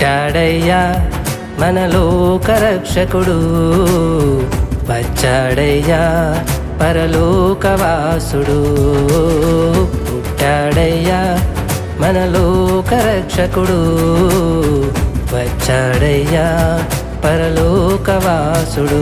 పుట్టాడయ్యా మన లోకరక్షకుడు, వచ్చాడయ్యా పరలోకవాసుడు. పుట్టాడయ్యా మన లోకరక్షకుడు, వచ్చాడయ్యా పరలోకవాసుడు.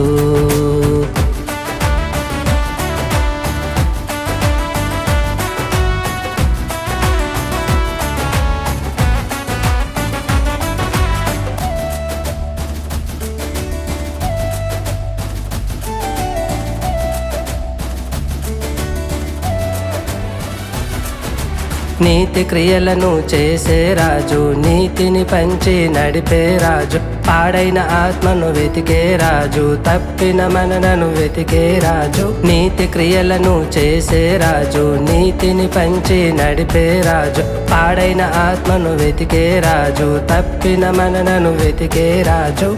నీతి క్రియలను చేసే రాజు, నీతిని పంచి నడిపే రాజు, పాడైన ఆత్మను వెతికే రాజు, తప్పిన మనలను వెతికే రాజు. నీతి క్రియలను చేసే రాజు, నీతిని పంచి నడిపే రాజు, పాడైన ఆత్మను వెతికే రాజు, తప్పిన మనలను వెతికే రాజు.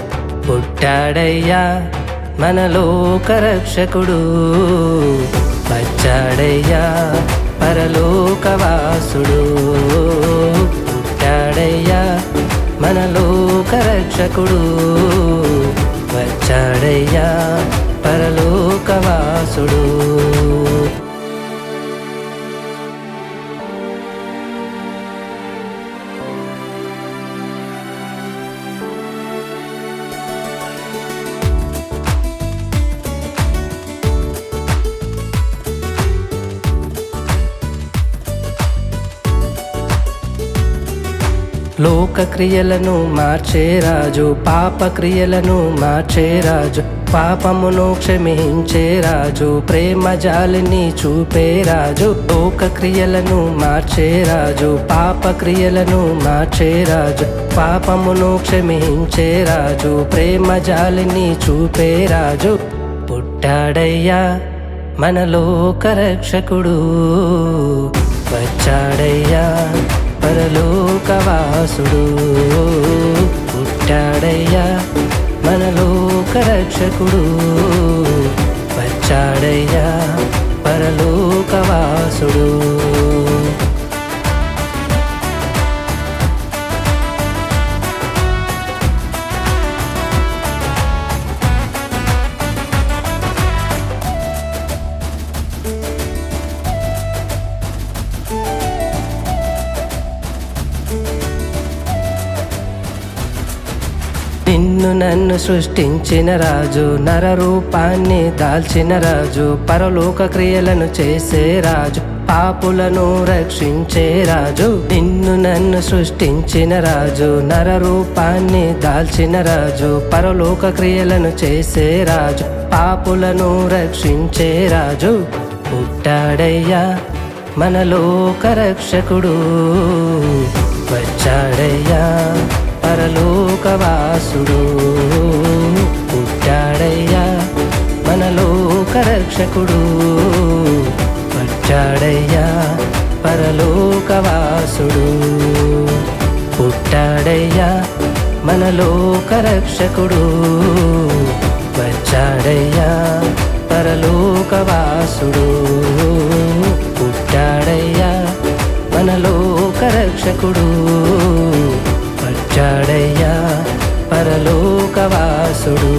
పుట్టాడయ్యా మన లోకరక్షకుడు, వచ్చాడయ్యా పరలోకవాసుడు. పుట్టాడయ్యా మన లోకరక్షకుడు, వచ్చాడయ్యా పరలోకవాసుడు. లోక క్రియలను మార్చే రాజు, పాప క్రియలను మార్చే రాజు, పాపమును క్షమించే రాజు, ప్రేమ జాలిని చూపే రాజు. లోక క్రియలను మార్చే రాజు, పాప క్రియలను మార్చే రాజు, పాపమును క్షమించే రాజు, ప్రేమ జాలిని చూపే రాజు. పుట్టాడయ్యా మన లోకరక్షకుడు, వచ్చాడయ్యా పరలోకవాసుడు. పుట్టాడయ్యా మన లోకరక్షకుడు, వచ్చాడయ్యా పరలోకవాసుడు. నిన్ను నన్ను సృష్టించిన రాజు, నరరూపాన్ని దాల్చిన రాజు, పరలోక క్రియలను చేసే రాజు, పాపులను రక్షించే రాజు. నిన్ను నన్ను సృష్టించిన రాజు, నరరూపాన్ని దాల్చిన రాజు, పరలోక క్రియలను చేసే రాజు, పాపులను రక్షించే రాజు. పుట్టాడయ్యా మన లోకరక్షకుడు, వచ్చాడయ్యా పరలోకవాసుడు. పుట్టాడయ్యా మన లోకరక్షకుడు, వచ్చాడయ్యా పరలోకవాసుడు. పుట్టాడయ్యా మన లోకరక్షకుడు, వచ్చాడయ్యా పరలోకవాసుడు. పుట్టాడయ్యా మన లోకరక్షకుడు, వచ్చాడయ్యా పరలోకవాసుడు.